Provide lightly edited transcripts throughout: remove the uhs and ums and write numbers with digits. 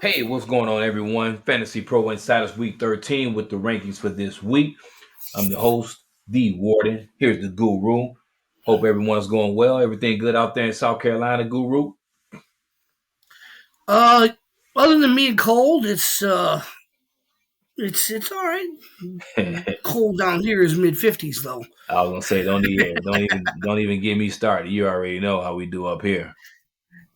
Hey, what's going on, everyone? Fantasy Pro Insiders Week 13 with the rankings for this week. I'm the host, The Warden. Here's the Guru. Hope everyone's going well. Everything good out there in South Carolina, Guru? Uh, Other than being cold, it's all right. I Cold down here is mid 50s though. was gonna say, don't even get me started. You already know how we do up here.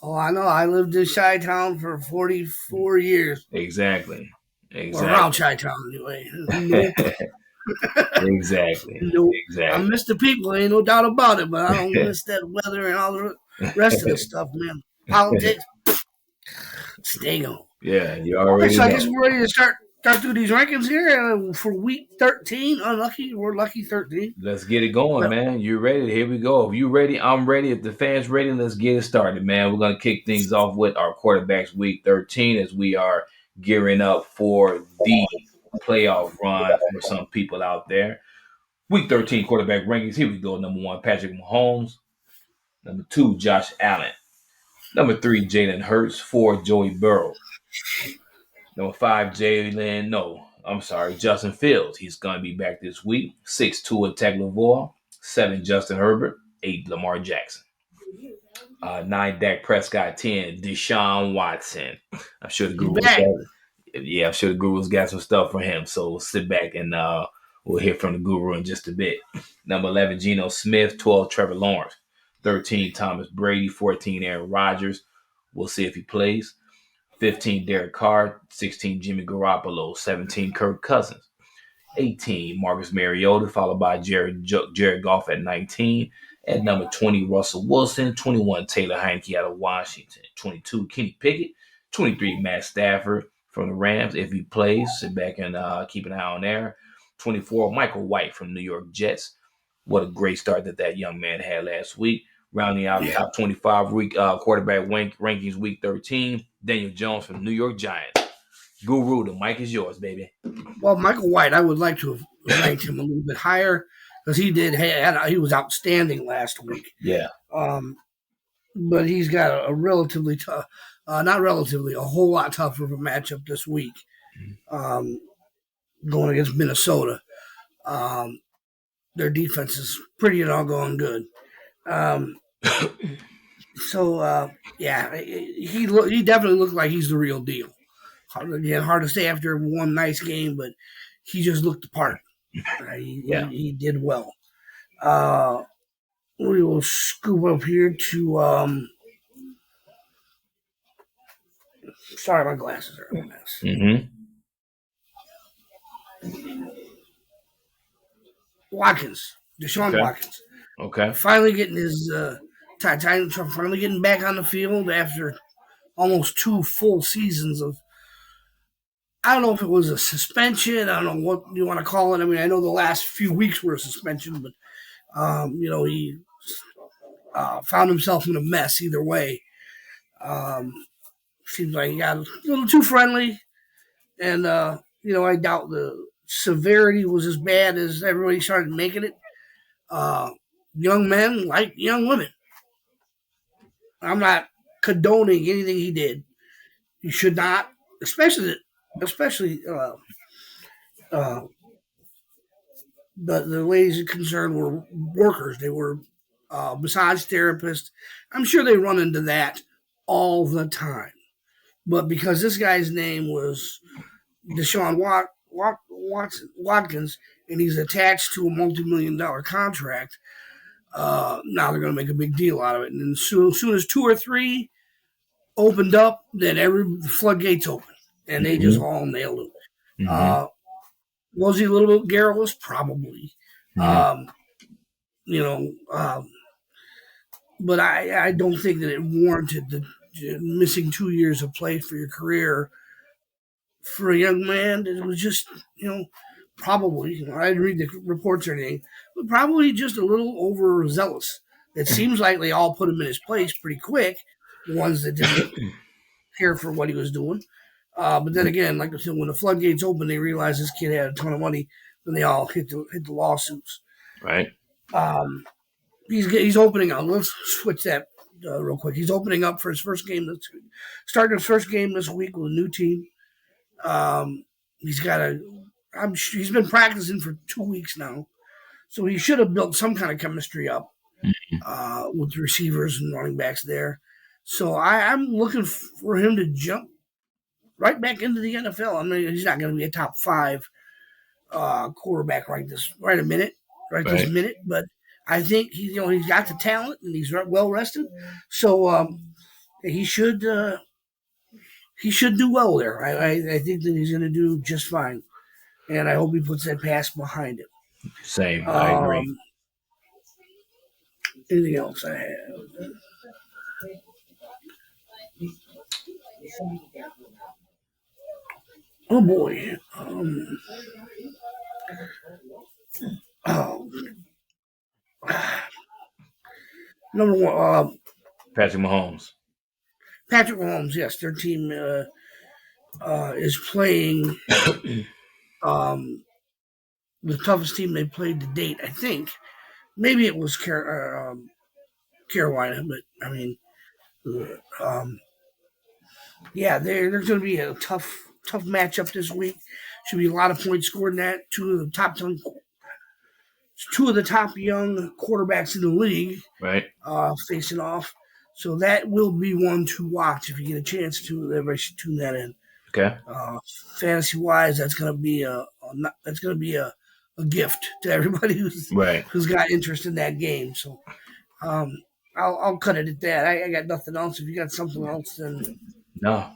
Oh, I know. I lived in Chi Town for 44 years, Exactly. or around Exactly. Chi Town anyway. Nope, Exactly. nope. I Exactly. miss the people, ain't no doubt about it. But I don't miss that weather and all the rest of the stuff, man. Politics, stay on. Yeah, you All right, already so I guess know. we're ready to start through these rankings here for week 13. Unlucky, we're lucky 13. Let's get it going, But man. You ready? Here we go. If you ready, I'm ready. If the fans ready, let's get it started, man. We're gonna kick things off with our quarterbacks week 13 as we are gearing up for the playoff run for some people out there. Week 13 quarterback rankings. Here we go. Number one, Patrick Mahomes. Number two, Josh Allen. Number three, Jalen Hurts. Four, Joey Burrow. Number five, Jalen. No, I'm sorry, Justin Fields. He's going to be back this week. Six, Tua Tagovailoa. Seven, Justin Herbert. Eight, Lamar Jackson. Nine, Dak Prescott. 10, Deshaun Watson. I'm sure the he's Gurus back. got, yeah, I'm sure the Gurus got some stuff for him. So we'll sit back and we'll hear from the Guru in just a bit. Number 11, Geno Smith. 12, Trevor Lawrence. 13, Thomas Brady. 14, Aaron Rodgers. We'll see if he plays. 15, Derek Carr. 16, Jimmy Garoppolo. 17, Kirk Cousins. 18, Marcus Mariota, followed by Jared Goff at 19. At number 20, Russell Wilson. 21, Taylor Heineke out of Washington. 22, Kenny Pickett. 23, Matt Stafford from the Rams. If he plays, sit back and keep an eye on there. 24, Michael White from New York Jets. What a great start that young man had last week. Rounding out Yeah. top 25 week quarterback rankings week 13, Daniel Jones from New York Giants. Guru, the mic is yours, baby. Well, Michael White, I would like to have ranked him a little bit higher because he was outstanding last week. Yeah. Um, but he's got a relatively tough, not relatively, a whole lot tougher of a matchup this week, um, going against Minnesota. Um, their defense is pretty doggone good. Um, yeah, he definitely looked like he's the real deal. Hard to say after one nice game, but he just looked the part. Yeah. He did well. Uh, we will scoop up here to. Sorry, my glasses are a mess. Mm-hmm. Watkins, Deshaun Okay. Watkins, Okay. finally getting his finally getting back on the field after almost two full seasons of. I don't know if it was a suspension. I don't know what you want to call it. I mean, I know the last few weeks were a suspension, but he found himself in a mess either way. Um, Seems like he got a little too friendly, and I doubt the severity was as bad as everybody started making it. Uh, Young men like young women. I'm not condoning anything he did. He should not, especially uh, the ladies concerned were workers. They were massage therapists. I'm sure they run into that all the time. But because this guy's name was Deshaun Watkins, and he's attached to a multi-million-dollar contract. Now they're going to make a big deal out of it, and soon as two or three opened up, then the floodgates open, and they just Mm-hmm. all nailed him. Mm-hmm. Uh, was he a little bit garrulous? Probably. Mm-hmm. Um, you know, but I don't think that it warranted the missing 2 years of play for your career for a young man. It was just, probably, I didn't read the reports or anything, but probably just a little overzealous. It seems like they all put him in his place pretty quick, the ones that didn't care for what he was doing. But then again, like I said, when the floodgates opened, they realized this kid had a ton of money, then they all hit the lawsuits. Right. Um, he's opening up. Let's switch that real quick. He's opening up for his first game. Starting his first game this week with a new team. He's got a. He's been practicing for 2 weeks now, so he should have built some kind of chemistry up with the receivers and running backs there. So I'm looking for him to jump right back into the NFL. I mean, he's not going to be a top 5 quarterback right this minute, but I think he's got the talent and he's well rested, so he should do well there. I think that he's going to do just fine, and I hope he puts that pass behind him. Same, I agree. Anything else I have? Oh boy. Number one, Patrick Mahomes. Patrick Mahomes, yes, their team is playing the toughest team they played to date. I think maybe it was Carolina, but I mean, yeah, there's going to be a tough matchup this week. Should be a lot of points scored in that. Two of the top young quarterbacks in the league, right, facing off. So that will be one to watch if you get a chance to. Everybody should tune that in. Okay. Fantasy wise, that's going to be a gift to everybody who's got interest in that game. So I'll cut it at that. I got nothing else. If you got something else, then no,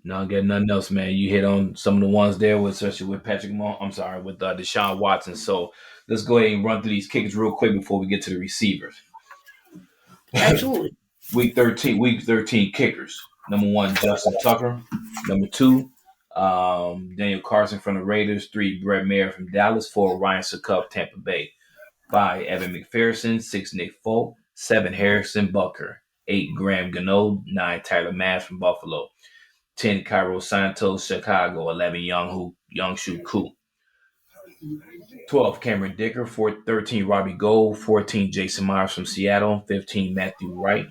I got nothing else, man. You hit on some of the ones there, especially with Patrick Mahomes. I'm sorry, with Deshaun Watson. So let's go ahead and run through these kickers real quick before we get to the receivers. Absolutely. Week 13 kickers. Number 1, Justin Tucker. Number 2, Daniel Carson from the Raiders. 3, Brett Maher from Dallas. 4, Ryan Succop, Tampa Bay. 5, Evan McPherson. 6, Nick Folk. 7, Harrison Butker. 8, Graham Gano. 9, Tyler Mass from Buffalo. 10, Cairo Santos, Chicago. 11, Young-Shu Koo. 12, Cameron Dicker. 13, Robbie Gould. 14, Jason Myers from Seattle. 15, Matthew Wright,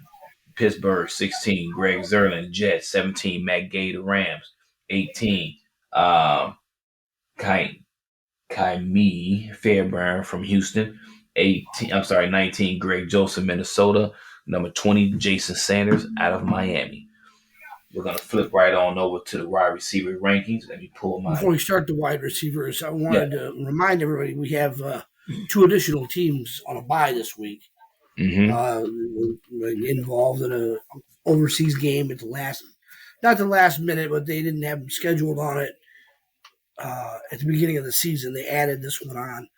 Pittsburgh. 16, Greg Zerlin, Jets. 17, Matt Gay, the Rams. 18, Kaimi Fairbairn from Houston. 19, Greg Joseph, Minnesota. Number 20, Jason Sanders out of Miami. We're going to flip right on over to the wide receiver rankings. Let me pull my... Before we start the wide receivers, I wanted to remind everybody we have 2 additional teams on a bye this week. Involved in an overseas game at not the last minute, but they didn't have them scheduled on it at the beginning of the season. They added this one on.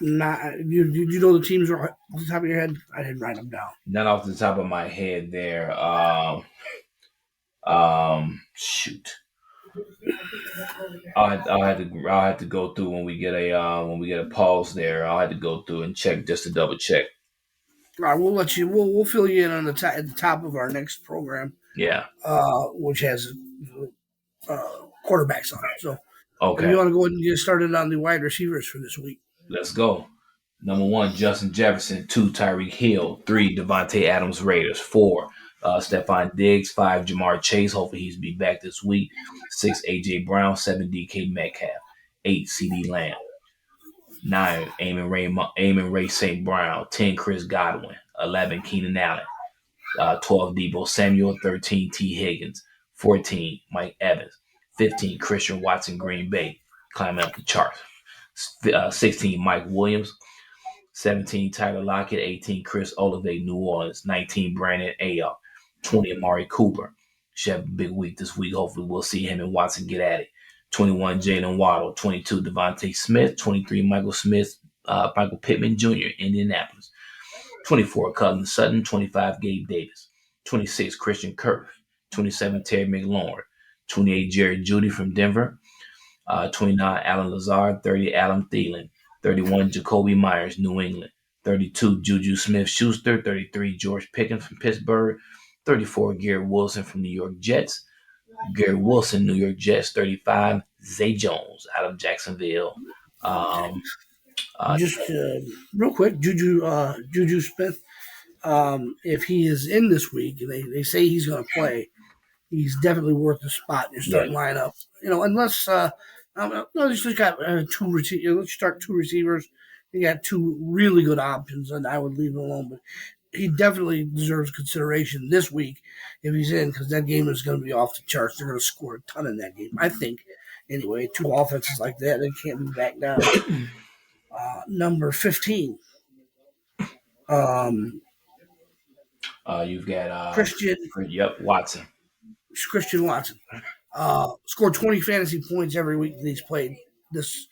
You know the teams are off the top of your head? I didn't write them down. Not off the top of my head there. Shoot. I'll have to go through when we get a pause there. I'll have to go through and check just to double check. All right, we'll let you. We'll fill you in on at the top of our next program. Yeah. Which has quarterbacks on it. So, okay. If you want to go ahead and get started on the wide receivers for this week. Let's go. Number 1, Justin Jefferson. 2, Tyreek Hill. 3, Devontae Adams, Raiders. 4, Stephon Diggs. 5, Jamar Chase. Hopefully he's be back this week. 6, A.J. Brown. 7, DK Metcalf. 8, C.D. Lamb. 9, Amon Ray St. Brown. 10, Chris Godwin. 11, Keenan Allen. 12, Deebo Samuel. 13, T. Higgins. 14, Mike Evans. 15, Christian Watson, Green Bay, climbing up the charts. 16, Mike Williams. 17, Tyler Lockett. 18, Chris Olave, New Orleans. 19, Brandon Ayuk. 20, Amari Cooper. Should have a big week this week. Hopefully we'll see him and Watson get at it. 21, Jalen Waddle. 22, Devontae Smith. 23, Michael Pittman Jr., Indianapolis. 24, Cullen Sutton. 25, Gabe Davis. 26, Christian Kirk. 27, Terry McLaurin. 28, Jerry Jeudy from Denver. 29, Alan Lazard. 30, Adam Thielen. 31, Jacoby Myers, New England. 32, Juju Smith-Schuster. 33, George Pickens from Pittsburgh. 34, Garrett Wilson from New York Jets. Garrett Wilson, New York Jets. 35, Zay Jones out of Jacksonville. Just real quick, Juju Smith. If he is in this week, and they say he's going to play, he's definitely worth a spot in your Yeah. starting lineup. Unless no, you just got two receivers. Let's start two receivers. You got two really good options, and I would leave him alone. But he definitely deserves consideration this week if he's in, because that game is going to be off the charts. They're going to score a ton in that game, I think. Anyway, two offenses like that, they can't be back down. Number 15. You've got Christian Watson. Christian Watson. Scored 20 fantasy points every week that he's played this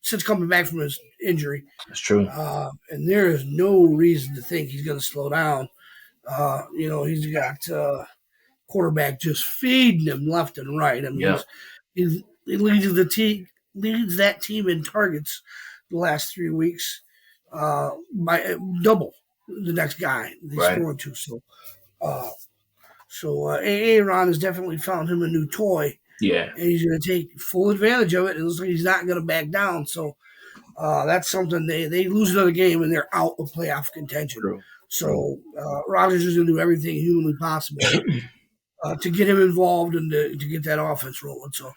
since coming back from his injury. That's true. And there is no reason to think he's going to slow down. He's got quarterback just feeding him left and right. I mean, he leads that team in targets the last 3 weeks by double the next guy he's throwing to. So Aaron has definitely found him a new toy. Yeah. And he's going to take full advantage of it. It looks like he's not going to back down. So that's something they lose another game and they're out of playoff contention. True. So Rodgers is going to do everything humanly possible to get him involved and to get that offense rolling. So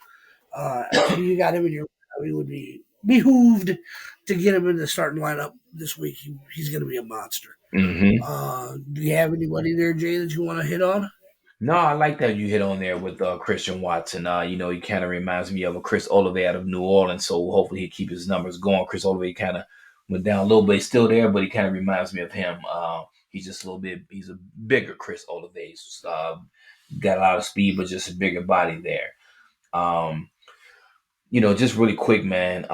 if you got him in your, it would be behooved to get him in the starting lineup this week. He's going to be a monster. Mm-hmm. Do you have anybody there, Jay, that you want to hit on? No, I like that you hit on there with Christian Watson. He kind of reminds me of a Chris Olave out of New Orleans, so hopefully he'll keep his numbers going. Chris Olave kind of went down a little bit, still there, but he kind of reminds me of him. He's just a little bit, he's a bigger Chris Olave. Got a lot of speed, but just a bigger body there. Just really quick, man.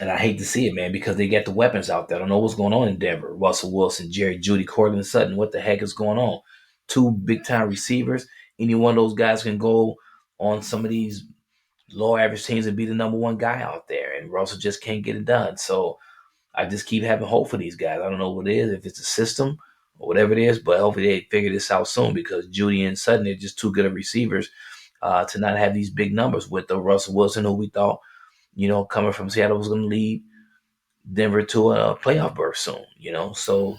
And I hate to see it, man, because they got the weapons out there. I don't know what's going on in Denver. Russell Wilson, Jerry Jeudy, Courtland Sutton. What the heck is going on? Two big-time receivers. Any one of those guys can go on some of these low-average teams and be the number one guy out there. And Russell just can't get it done. So I just keep having hope for these guys. I don't know what it is, if it's a system or whatever it is, but hopefully they figure this out soon because Jeudy and Sutton are just too good of receivers to not have these big numbers with the Russell Wilson who we thought, coming from Seattle was going to lead Denver to a playoff berth soon, so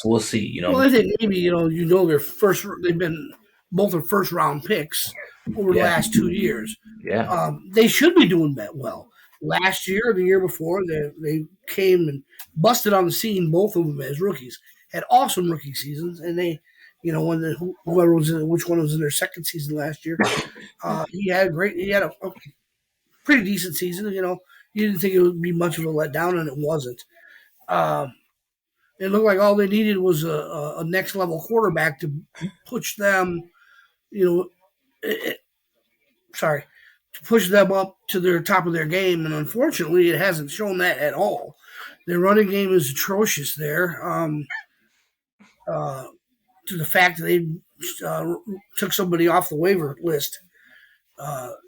we'll see, Well, I think maybe, they've been both are first round picks over the last 2 years. Yeah. They should be doing that well. Last year or the year before, they came and busted on the scene, both of them as rookies. Had awesome rookie seasons, and they, whoever was which one was in their second season last year, he had a pretty decent season. You didn't think it would be much of a letdown, and it wasn't. It looked like all they needed was a next level quarterback to push them, to push them up to their top of their game. And unfortunately, it hasn't shown that at all. Their running game is atrocious there. To the fact that they took somebody off the waiver list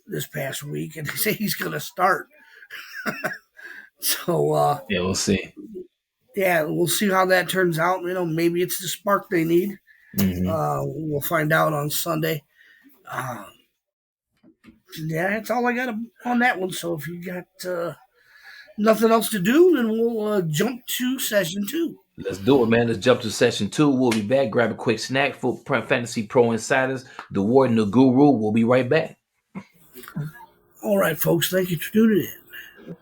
this past week, and they say he's going to start. So we'll see. Yeah, we'll see how that turns out. Maybe it's the spark they need. Mm-hmm. We'll find out on Sunday. That's all I got on that one. So if you got nothing else to do, then we'll jump to session 2. Let's do it, man. Let's jump to session 2. We'll be back. Grab a quick snack for Fantasy Pro Insiders. The Warden, the Guru. We'll be right back. All right, folks. Thank you for tuning in.